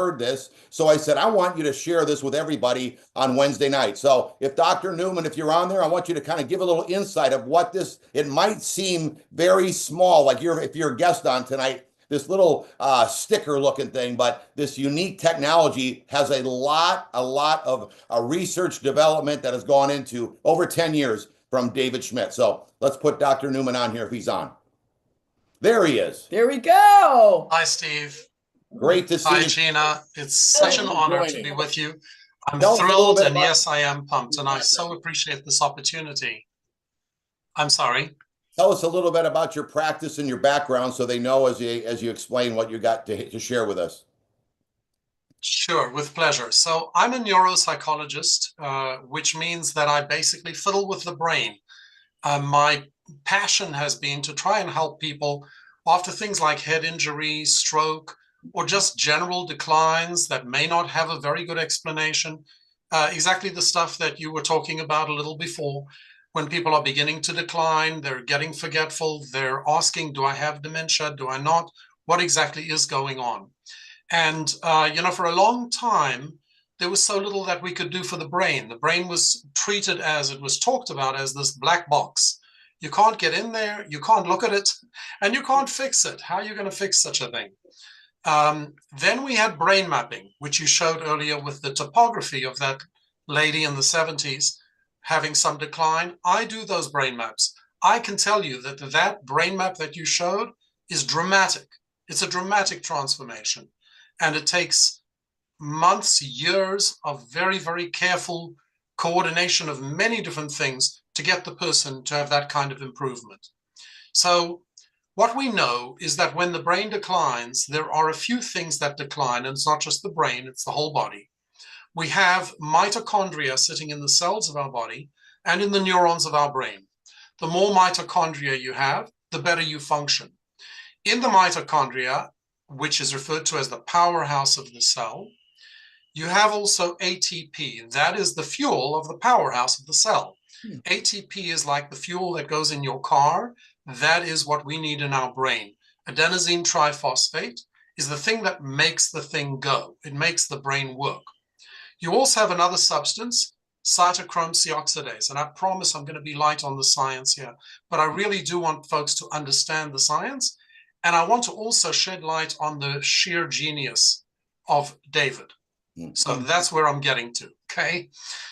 heard this. So I said, I want you to share this with everybody on Wednesday night. So if Dr. Newman, if you're on there, I want you to kind of give a little insight of what this, it might seem very small, like if you're a guest on tonight, this little sticker looking thing, but this unique technology has a lot of research development that has gone into over 10 years from David Schmidt. So let's put Dr. Newman on here if he's on. There he is. There we go. Hi, Steve. Great to see you. Hi, Gina. It's such an honor to be with you. I'm Tell us a little thrilled, bit and about- yes, I am pumped, and I so appreciate this opportunity. I'm sorry. Tell us a little bit about your practice and your background so they know as you explain what you got to share with us. Sure, with pleasure. So I'm a neuropsychologist, which means that I basically fiddle with the brain. My passion has been to try and help people after things like head injury, stroke, or just general declines that may not have a very good explanation. Exactly the stuff that you were talking about a little before. When people are beginning to decline, they're getting forgetful, they're asking, do I have dementia? Do I not? What exactly is going on? And, for a long time, there was so little that we could do for the brain. The brain was treated as, it was talked about as this black box. You can't get in there, you can't look at it, and you can't fix it. How are you going to fix such a thing? Then we had brain mapping, which you showed earlier with the topography of that lady in the 70s having some decline. I do those brain maps. I can tell you that that brain map that you showed is dramatic. It's a dramatic transformation. And it takes months, years of very, very careful coordination of many different things to get the person to have that kind of improvement. So what we know is that when the brain declines, there are a few things that decline, and it's not just the brain, it's the whole body. We have mitochondria sitting in the cells of our body and in the neurons of our brain. The more mitochondria you have, the better you function. In the mitochondria, which is referred to as the powerhouse of the cell, you have also ATP. That is the fuel of the powerhouse of the cell. ATP is like the fuel that goes in your car. That is what we need in our brain. Adenosine triphosphate is the thing that makes the thing go. It makes the brain work. You also have another substance, cytochrome C oxidase. And I promise I'm going to be light on the science here, but I really do want folks to understand the science. And I want to also shed light on the sheer genius of David. So that's where I'm getting to, okay?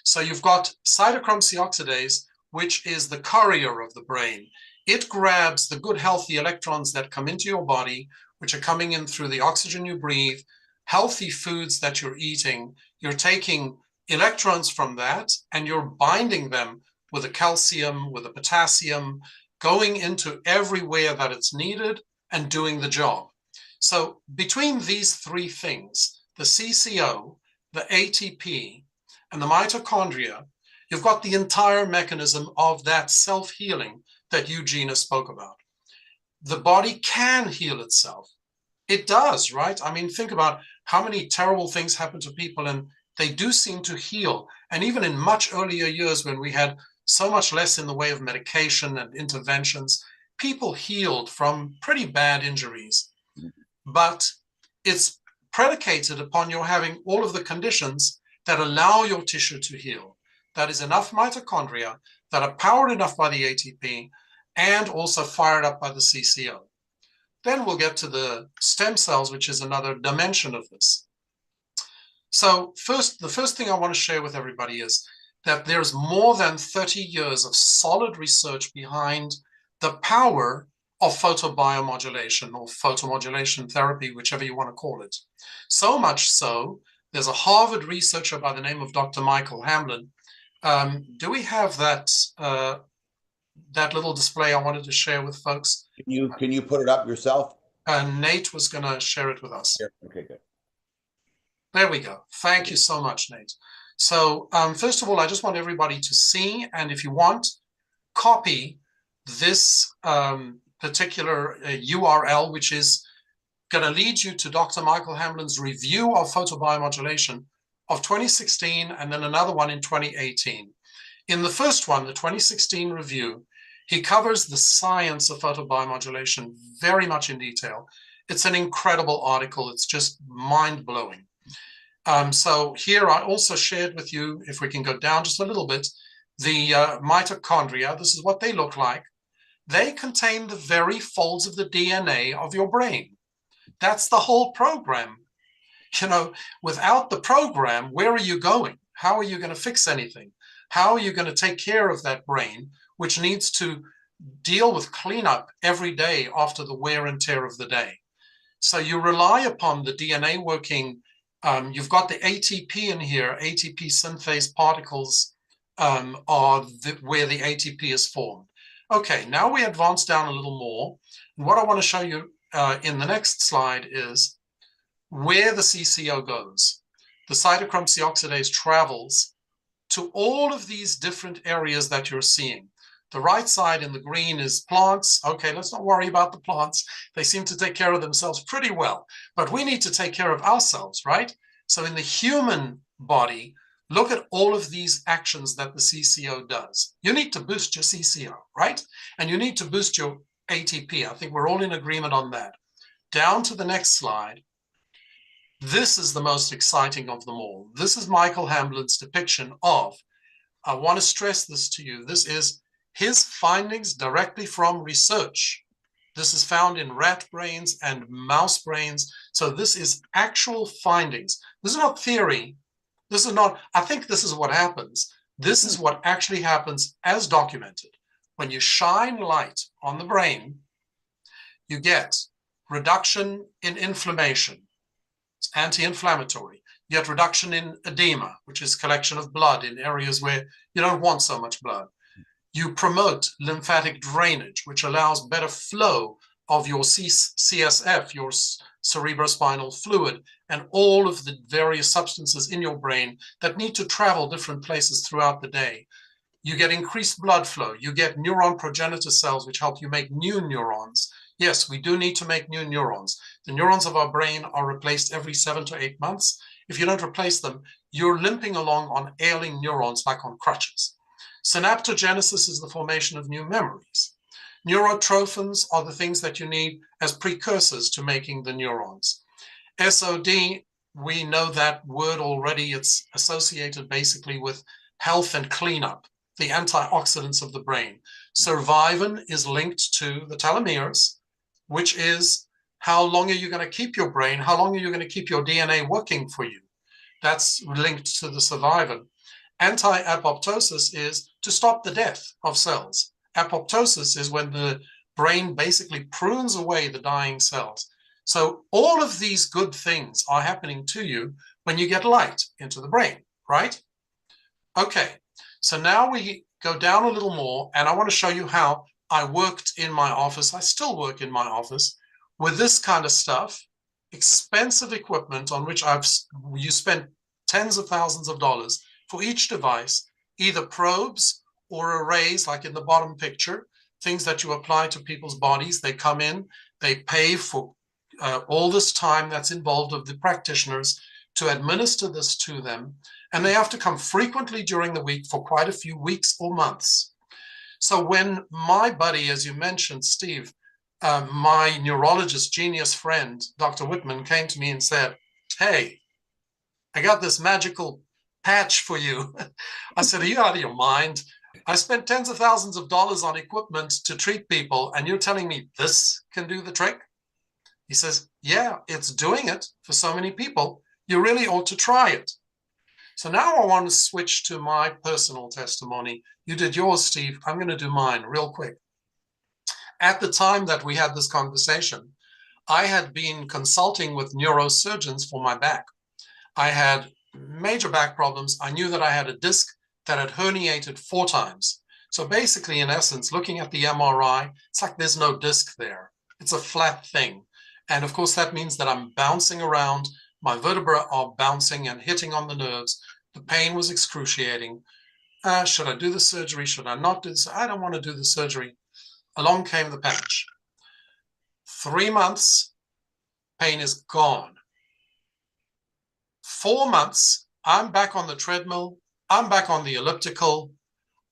So you've got cytochrome C oxidase, which is the courier of the brain. It grabs the good, healthy electrons that come into your body, which are coming in through the oxygen you breathe, healthy foods that you're eating. You're taking electrons from that, and you're binding them with the calcium, with the potassium, going into everywhere that it's needed and doing the job. So between these three things, the CCO, the ATP, and the mitochondria, you've got the entire mechanism of that self-healing that Eugenia spoke about. The body can heal itself. It does, right? I mean, think about how many terrible things happen to people and they do seem to heal. And even in much earlier years when we had so much less in the way of medication and interventions, people healed from pretty bad injuries. But it's predicated upon your having all of the conditions that allow your tissue to heal. That is enough mitochondria that are powered enough by the ATP and also fired up by the CCO. Then we'll get to the stem cells, which is another dimension of this. So the first thing I want to share with everybody is that there's more than 30 years of solid research behind the power of photobiomodulation or photomodulation therapy, whichever you want to call it. So much so, there's a Harvard researcher by the name of Dr. Michael Hamblin. Do we have that little display I wanted to share with folks? Can you put it up yourself? Nate was going to share it with us. Okay, good. There we go. Thank you so much, Nate. So first of all, I just want everybody to see, and if you want, copy this particular URL, which is going to lead you to Dr. Michael Hamblin's review of photobiomodulation of 2016, and then another one in 2018. In the first one, the 2016 review, he covers the science of photobiomodulation very much in detail. It's an incredible article. It's just mind-blowing. So here I also shared with you, if we can go down just a little bit, the mitochondria. This is what they look like. They contain the very folds of the DNA of your brain. That's the whole program. You know, without the program, where are you going? How are you going to fix anything? How are you going to take care of that brain, which needs to deal with cleanup every day after the wear and tear of the day? So you rely upon the DNA working. You've got the ATP in here. ATP synthase particles are where the ATP is formed. Okay, now we advance down a little more. And what I want to show you in the next slide is where the CCO goes. The cytochrome C oxidase travels to all of these different areas that you're seeing. The right side in the green is plants. Okay, let's not worry about the plants. They seem to take care of themselves pretty well, but we need to take care of ourselves, right? So in the human body, look at all of these actions that the CCO does. You need to boost your CCO, right? And you need to boost your ATP. I think we're all in agreement on that. Down to the next slide. This is the most exciting of them all. This is Michael Hamblin's depiction of, I want to stress this to you, this is his findings directly from research. This is found in rat brains and mouse brains. So this is actual findings. This is not theory. This is not, I think this is what happens. This is what actually happens as documented. When you shine light on the brain, you get reduction in inflammation. It's anti-inflammatory. You get reduction in edema, which is collection of blood in areas where you don't want so much blood. You promote lymphatic drainage, which allows better flow of your CSF, your cerebrospinal fluid, and all of the various substances in your brain that need to travel different places throughout the day. You get increased blood flow. You get neuron progenitor cells, which help you make new neurons. Yes, we do need to make new neurons. The neurons of our brain are replaced every 7 to 8 months. If you don't replace them, you're limping along on ailing neurons like on crutches. Synaptogenesis is the formation of new memories. Neurotrophins are the things that you need as precursors to making the neurons. SOD, we know that word already. It's associated basically with health and cleanup, the antioxidants of the brain. Survivin is linked to the telomeres, which is how long are you going to keep your brain? How long are you going to keep your DNA working for you? That's linked to the survivin. Anti-apoptosis is to stop the death of cells. Apoptosis is when the brain basically prunes away the dying cells. So all of these good things are happening to you when you get light into the brain, right? Okay, so now we go down a little more, and I want to show you how I worked in my office. I still work in my office with this kind of stuff, expensive equipment on which you spend tens of thousands of dollars for each device, either probes or arrays, like in the bottom picture, things that you apply to people's bodies. They come in, they pay for all this time that's involved of the practitioners to administer this to them, and they have to come frequently during the week for quite a few weeks or months. So when my buddy, as you mentioned, Steve, my neurologist genius friend, Dr. Whitman, came to me and said, hey, I got this magical patch for you. I said, are you out of your mind? I spent tens of thousands of dollars on equipment to treat people, and you're telling me this can do the trick? He says, yeah, it's doing it for so many people. You really ought to try it. So now I want to switch to my personal testimony. You did yours, Steve. I'm going to do mine real quick. At the time that we had this conversation, I had been consulting with neurosurgeons for my back. I had major back problems. I knew that I had a disc that had herniated 4 times. So basically, in essence, looking at the MRI, it's like there's no disc there. It's a flat thing. And of course, that means that I'm bouncing around. My vertebrae are bouncing and hitting on the nerves. The pain was excruciating. Should I do the surgery? Should I not do this? I don't want to do the surgery. Along came the patch. 3 months, pain is gone. 4 months, I'm back on the treadmill. I'm back on the elliptical.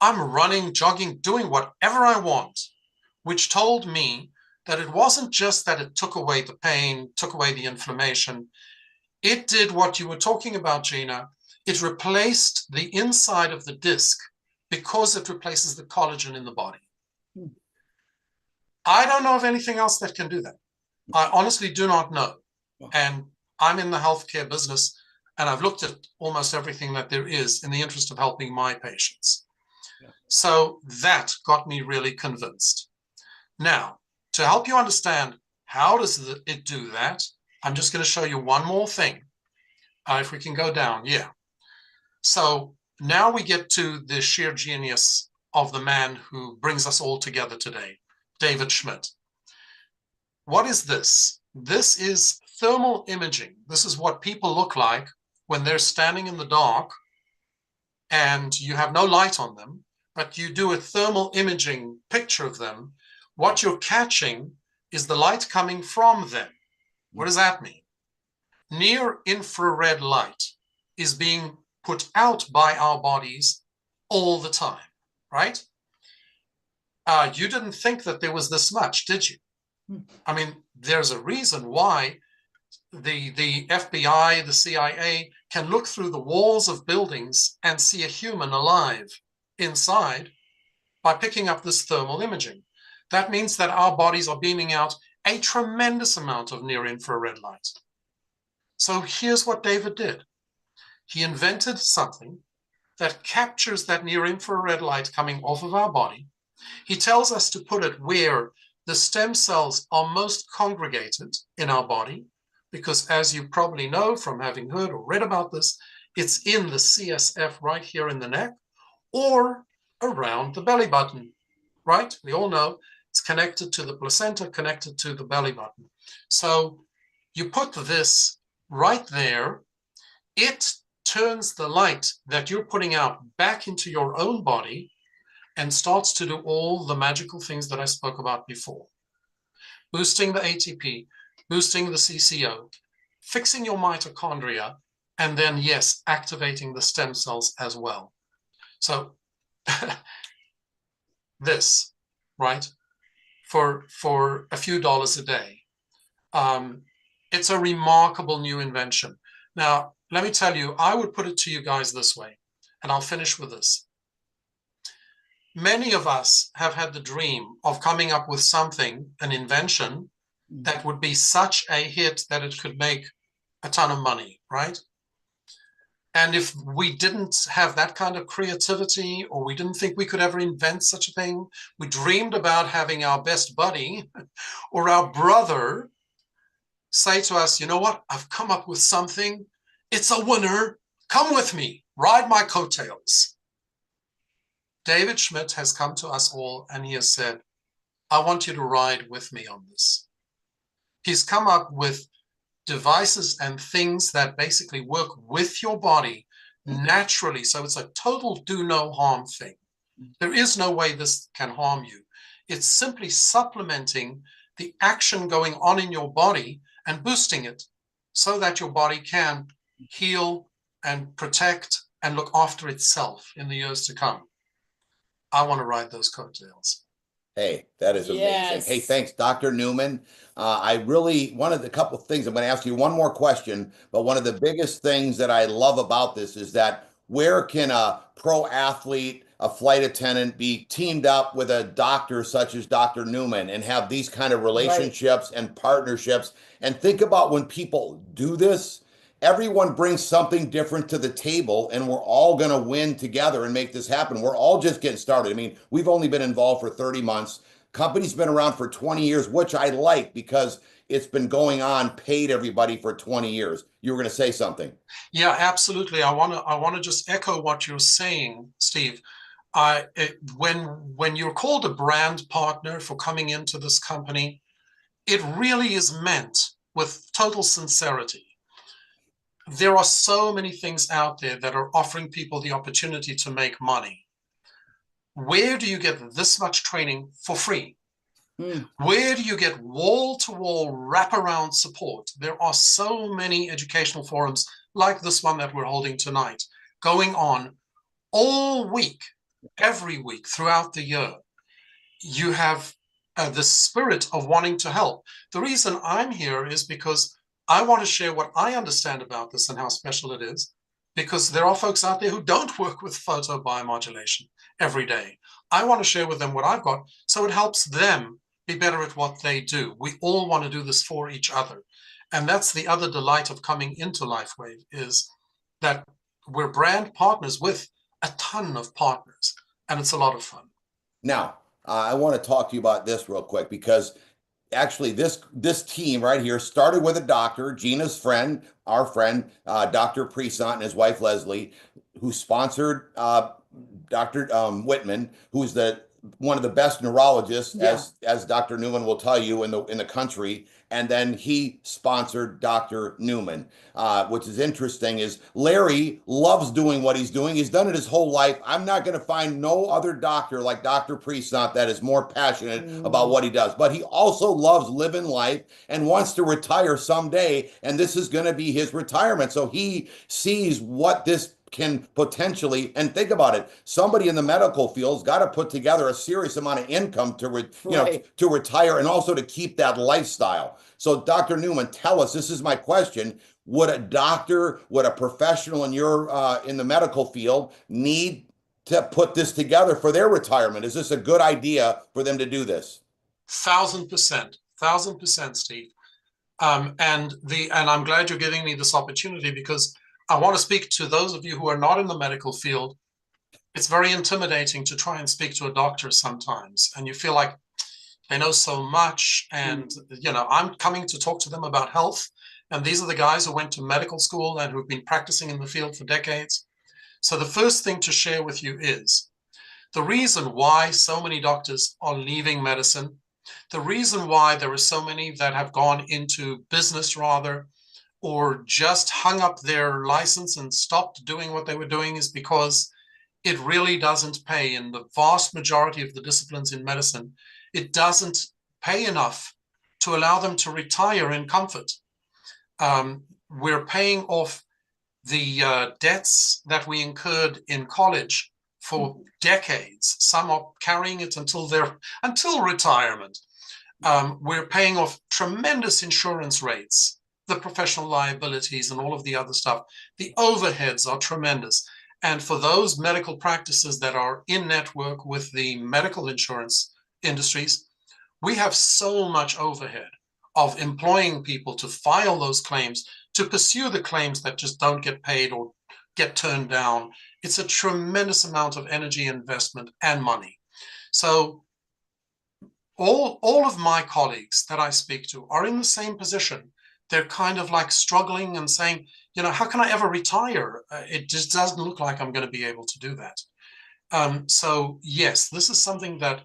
I'm running, jogging, doing whatever I want, which told me that it wasn't just that it took away the pain, took away the inflammation. It did what you were talking about, Gina. It replaced the inside of the disc because it replaces the collagen in the body. I don't know of anything else that can do that. I honestly do not know. And I'm in the healthcare business, and I've looked at almost everything that there is in the interest of helping my patients. So that got me really convinced. Now, to help you understand how does it do that, I'm just going to show you one more thing. If we can go down, yeah. So now we get to the sheer genius of the man who brings us all together today, David Schmidt. What is this? This is thermal imaging. This is what people look like when they're standing in the dark and you have no light on them, but you do a thermal imaging picture of them. What you're catching is the light coming from them. What does that mean? Near infrared light is being put out by our bodies all the time, right? You didn't think that there was this much, did you? I mean, there's a reason why the FBI, the CIA can look through the walls of buildings and see a human alive inside by picking up this thermal imaging. That means that our bodies are beaming out a tremendous amount of near-infrared light. So here's what David did. He invented something that captures that near-infrared light coming off of our body. He tells us to put it where the stem cells are most congregated in our body, because as you probably know from having heard or read about this, it's in the CSF right here in the neck or around the belly button, right? We all know it's connected to the placenta, connected to the belly button. So you put this right there, it turns the light that you're putting out back into your own body and starts to do all the magical things that I spoke about before. Boosting the ATP, boosting the CCO, fixing your mitochondria, and then, yes, activating the stem cells as well. So this, right, for a few dollars a day. It's a remarkable new invention. Now, let me tell you, I would put it to you guys this way, and I'll finish with this. Many of us have had the dream of coming up with something, an invention, that would be such a hit that it could make a ton of money, right? And if we didn't have that kind of creativity, or we didn't think we could ever invent such a thing, we dreamed about having our best buddy or our brother say to us, you know what, I've come up with something. It's a winner. Come with me. Ride my coattails. David Schmidt has come to us all and he has said, I want you to ride with me on this. He's come up with devices and things that basically work with your body naturally. So it's a total do no harm thing. There is no way this can harm you. It's simply supplementing the action going on in your body and boosting it so that your body can heal and protect and look after itself in the years to come. I want to ride those coattails. Hey, that is amazing. Yes. Hey, thanks, Dr. Newman. I really, one of the couple of things, I'm going to ask you one more question, but one of the biggest things that I love about this is that where can a pro athlete, a flight attendant be teamed up with a doctor such as Dr. Newman and have these kind of relationships and partnerships? And think about when people do this, everyone brings something different to the table and we're all going to win together and make this happen. We're all just getting started. I mean, we've only been involved for 30 months. Company's been around for 20 years, which I like because it's been going on, paid everybody for 20 years. You were going to say something. Yeah, absolutely. I want to just echo what you're saying, Steve. When you're called a brand partner for coming into this company, it really is meant with total sincerity. There are so many things out there that are offering people the opportunity to make money. Where do you get this much training for free? Where do you get wall-to-wall wraparound support? There are so many educational forums like this one that we're holding tonight going on all week, every week throughout the year. You have the spirit of wanting to help. The reason I'm here is because I want to share what I understand about this and how special it is, because there are folks out there who don't work with photobiomodulation every day. I want to share with them what I've got so it helps them be better at what they do. We all want to do this for each other. And that's the other delight of coming into LifeWave, is that we're brand partners with a ton of partners, and it's a lot of fun. Now, I want to talk to you about this real quick, because actually this team right here started with a doctor, Gina's friend, our friend, Dr. Presant and his wife Leslie, who sponsored Dr. Whitman, who's one of the best neurologists, as Dr. Newman will tell you, in the country. And then he sponsored Dr. Newman, which is interesting. Is Larry loves doing what he's doing. He's done it his whole life. I'm not going to find no other doctor like Dr. Presant that is more passionate about what he does. But he also loves living life and wants to retire someday. And this is going to be his retirement. So he sees what this can potentially, and think about it, somebody in the medical field's got to put together a serious amount of income to to retire, and also to keep that lifestyle. So Dr. Newman, tell us, this is my question: would a doctor, would a professional in the medical field need to put this together for their retirement? Is this a good idea for them to do this? 1,000%, Steve. And I'm glad you're giving me this opportunity, because I want to speak to those of you who are not in the medical field. It's very intimidating to try and speak to a doctor sometimes, and you feel like they know so much, and I'm coming to talk to them about health, and these are the guys who went to medical school and who've been practicing in the field for decades. So the first thing to share with you is the reason why so many doctors are leaving medicine, the reason why there are so many that have gone into business rather, or just hung up their license and stopped doing what they were doing, is because it really doesn't pay. In the vast majority of the disciplines in medicine, it doesn't pay enough to allow them to retire in comfort. We're paying off the debts that we incurred in college for decades. Some are carrying it until retirement. We're paying off tremendous insurance rates, the professional liabilities and all of the other stuff. The overheads are tremendous. And for those medical practices that are in network with the medical insurance industries, we have so much overhead of employing people to file those claims, to pursue the claims that just don't get paid or get turned down. It's a tremendous amount of energy, investment, and money. So all of my colleagues that I speak to are in the same position. They're kind of like struggling and saying, how can I ever retire? It just doesn't look like I'm going to be able to do that. So yes, this is something that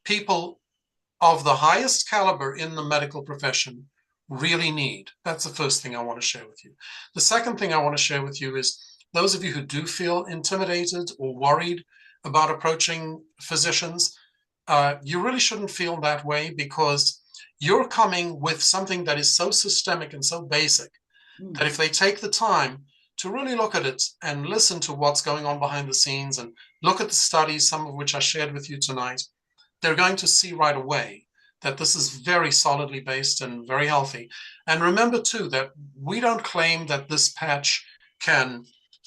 people of the highest caliber in the medical profession really need. That's the first thing I want to share with you. The second thing I want to share with you is those of you who do feel intimidated or worried about approaching physicians, you really shouldn't feel that way, because you're coming with something that is so systemic and so basic that if they take the time to really look at it and listen to what's going on behind the scenes and look at the studies, some of which I shared with you tonight, they're going to see right away that this is very solidly based and very healthy. And remember too, that we don't claim that this patch can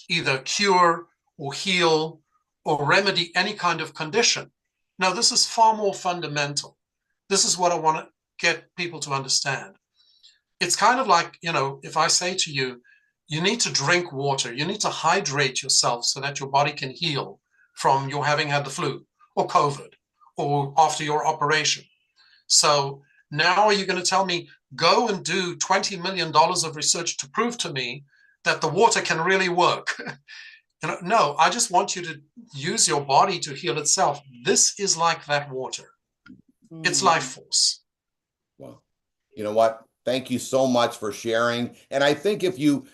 either cure or heal or remedy any kind of condition. No, this is far more fundamental. This is what I want to get people to understand. It's kind of like, if I say to you, you need to drink water, you need to hydrate yourself so that your body can heal from your having had the flu or COVID or after your operation. So now are you going to tell me, go and do $20 million of research to prove to me that the water can really work? No, I just want you to use your body to heal itself. This is like that water. It's life force. Well, you know what? Thank you so much for sharing. And I think if you